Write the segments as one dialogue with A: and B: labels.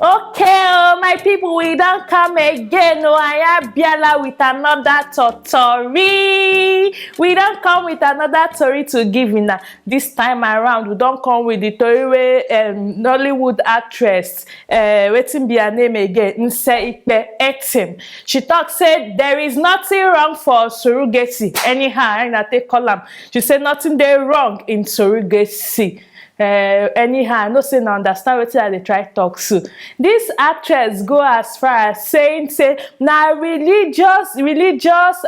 A: Okay, oh, my people, we don't come again. Oh, I am Biala with another story. We don't come with another story to give you now. This time around, we don't come with the story where Nollywood actress, waiting be her name again, Nse Ikpe Etim. She talks said there is nothing wrong for surrogacy. Anyhow, I take column. She said nothing there wrong in surrogacy. Anyhow, I no say na understand wetin I dey try talk so. This actress go as far as saying say na religious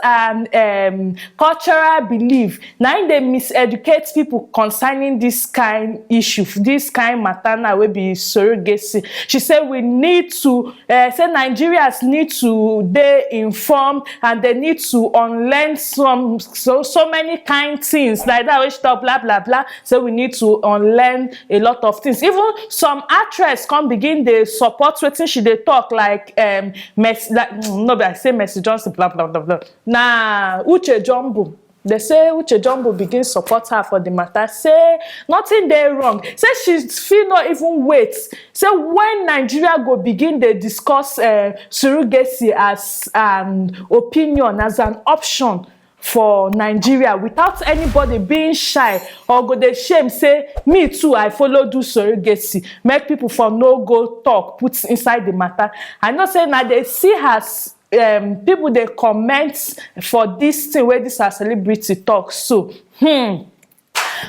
A: and cultural belief na im dey miseducate people concerning this kind issue, this kind matter now wey be surrogacy. She say we need to say Nigerians need to dey informed and they need to unlearn so many kind things like that wey she talk blah blah blah. So we need to unlearn a lot of things. Even some actress come begin dey support wetin she dey talk like no be I say Mercy Johnson blah blah blah blah. Na Uche Jumbo. They say Uche Jumbo begin support her for the matter. Say nothing dey wrong. Say she fit not even wait. Say when Nigeria go begin dey discuss surrogacy as an opinion, as an option for Nigeria without anybody being shy or go dey shame say me too I follow do surrogacy, make people for no go talk put inside the matter. I know say now they see as people they comment for this thing where this a celebrity talk so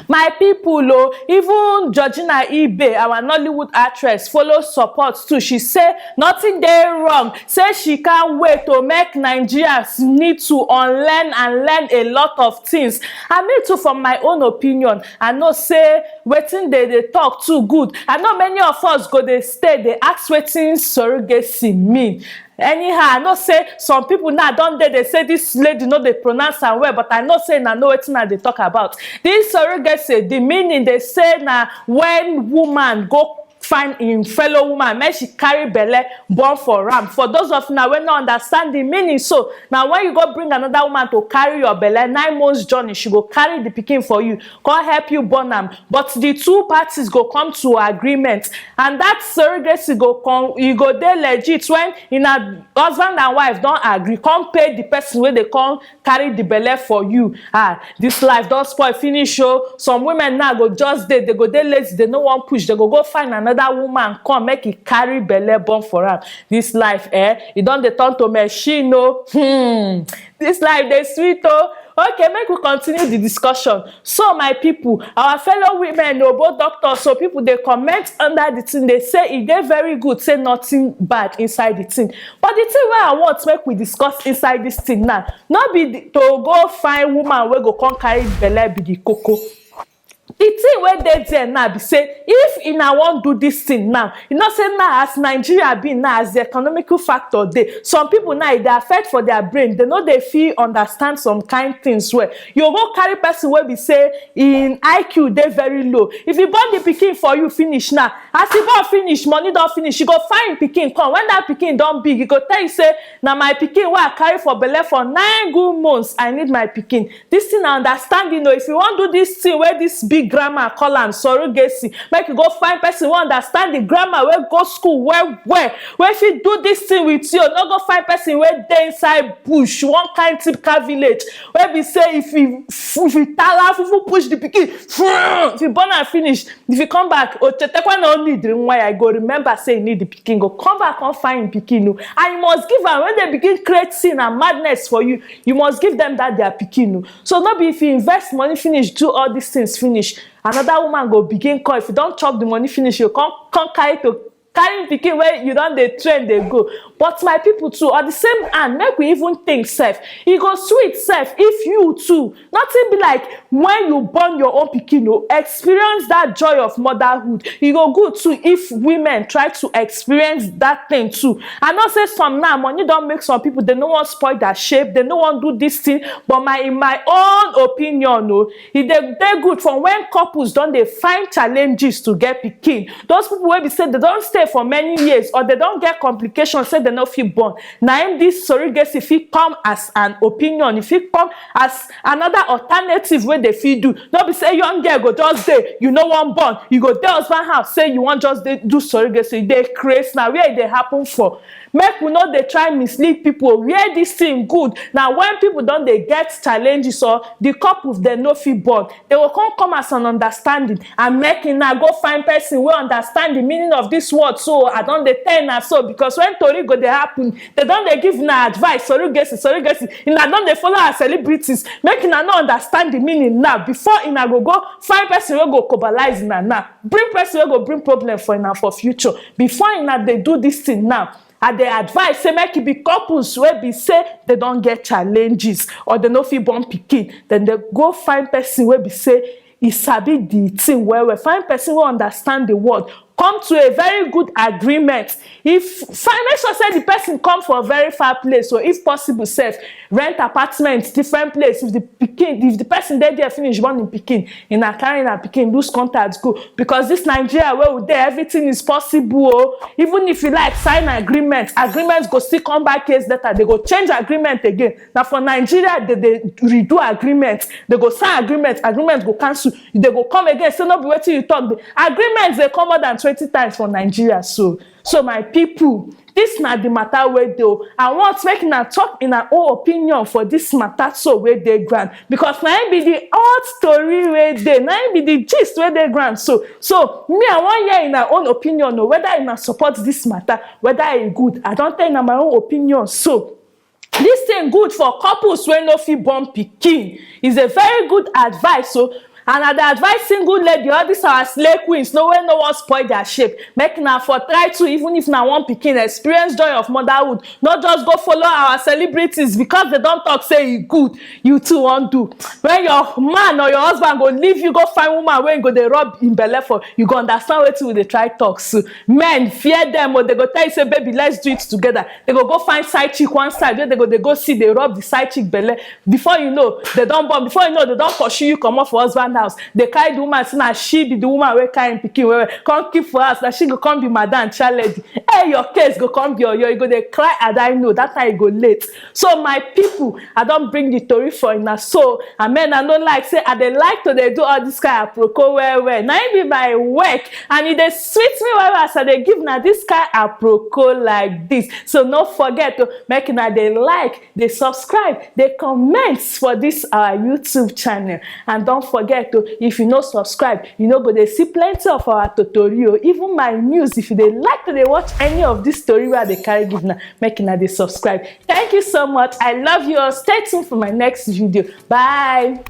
A: my people, oh, even Georgina Ibe, our Nollywood actress, follow support too. She say nothing dey wrong. Say she can't wait to make Nigerians need to unlearn and learn a lot of things. And me too, from my own opinion, I know say wetin they talk too good. I know many of us go they stay, they ask wetin surrogacy mean. Anyhow, I know say some people now don't they say this lady no they pronounce her well, but I know say na know wetin they talk about. This surrogacy, the meaning they say na when woman go find in fellow woman, make she carry belle born for am. For those of now when not understand the meaning, so now when you go bring another woman to carry your belle, 9 months journey, she go carry the pikin for you, go help you born am. But the two parties go come to agreement, and that surrogacy go come, you go dey legit when in a husband and wife don't agree, come pay the person where they come carry the belle for you. This life don't spoil finish. Oh, some women now go just they go dey lazy, they no want push, they go find another woman come make it carry belle born for her. This life it don't dey turn to machine. Oh, this life dey sweet. Oh, okay, make we continue the discussion. So my people, our fellow women, both doctors, so people they comment under the thing, they say it dey very good, say nothing bad inside the thing. But the thing where I want make we discuss inside this thing now, not be to go find woman where go come carry belle be the cocoa. The thing where they there now be say if una wan do this thing now, you know say now as Nigeria be now as the economical factor dey, some people now they affect for their brain, they know they feel understand some kind things where you go carry person where be say in IQ they very low. If you born the pikin for you finish now, as you born finish, money don't finish, you go find pikin come. When that pikin don't big, you go tell you say now my pikin where I carry for belle for 9 good months, I need my pikin. This thing I understand, you know, if you want do this thing where this big grammar call am surrogacy, make you go find person who understand the grammar, where go school where if you do this thing with you, not go find person where dey inside bush, one kind typical village where we say if you tell if you push the pikin, if you born and finish, if you come back, ochetekwa no need why I go remember say you need the pikin, go come back and find pikin, and you must give am when they begin create sin and madness for you, you must give them that their pikin. So not be if you invest money finish, do all these things finish, another woman go begin call. If you don't chop the money finish, you come carry to carry pikin where you don't dey train they go. But my people too, at the same hand, make we even think self, e go sweet self if you too nothing be like when you born your own pikin, experience that joy of motherhood. E go good too if women try to experience that thing too. I know say some now money don't make some people, they no want spoil their shape, they no want do this thing, but in my own opinion, they good from when couples don't they find challenges to get pikin. Those people will be said they don't stay for many years or they don get complications say they no fit born, na im this surrogacy fit come as an opinion, e fit come as another alternative wey they fit do. No be say young girl go just dey, you no wan born, you go dey husband house say you wan just dey do surrogacy. E dey craze na where e dey happen for. Make we no dey try mislead people. Where this thing good na when people don dey get challenges or the couples dem no fit born, they go come as an understanding and make una go find person wey understand the meaning of this word. So I don dey tell una so, because when tori go dey happen, they don dey give una advice, surrogacy, una don dey follow our celebrities, make una no understand the meaning now before una go find person wey go cobalize una now, bring person wey go bring problem for una for future. Before una dey do this thing now, I dey advise say make e be couples wey be say they don get challenges or they no fit born pikin, then they go find person wey be say e sabi the thing well, find person wey understand the word, come to a very good agreement. If make sure say the person come for a very far place, or if possible sef rent apartment different place. If the person dey there finish born in pikin, una carry na pikin lose contact go, because this Nigeria where we dey, everything is possible. Oh, even if you like sign agreements go still come back years later, they go change agreement again. Now for Nigeria they redo agreement, they go sign agreement go cancel, they go come again say no be wetin you talk. Agreements they come more than 20 times for Nigeria. So my people, this na the matter wey dey. I want make una talk in our own opinion for this matter, so wey dey ground, because na im be the old story wey dey, na im be the gist wey dey ground. So me, I wan hear in our own opinion, or whether una support this matter, whether e good. I don tell una my own opinion. So this thing good for couples wey no fit born pikin, is a very good advice. So and I dey advise single lady, all these our slay queens, no way no wan spoil their shape, make na for try to, even if na one pikin, experience joy of motherhood. Not just go follow our celebrities because they don talk say e good, you too wan do. When your man or your husband go leave you, go find woman wey go dey rub in belle for, you go understand wetin we dey try talk. So men fear them, or they go tell you say baby let's do it together. They go find side chick one side where they go see, they rub the side chick belle. Before you know they don born, before you know they don pursue you comot for husband house. They carry the woman, say na she be the woman wey carry pikin wey come keep for house, na she go come be madam child lady. Hey, your case go come be oyo, you go dey cry and I know that time you go late. So my people, I don bring the tori for una. So amen. I no like say I dey like to dey do all this kind of aproko well. Na im be my work, and e dey sweet me well as I dey give na this kind of aproko like this. So no forget to make una dey like, dey subscribe, dey comment for this our YouTube channel, and don't forget to, if you no subscribe, you no go dey see plenty of our tutorial, even my news. If you dey like to dey watch any of this story wey I dey carry give na, make una dey subscribe. Thank you so much. I love you all. Stay tuned for my next video. Bye.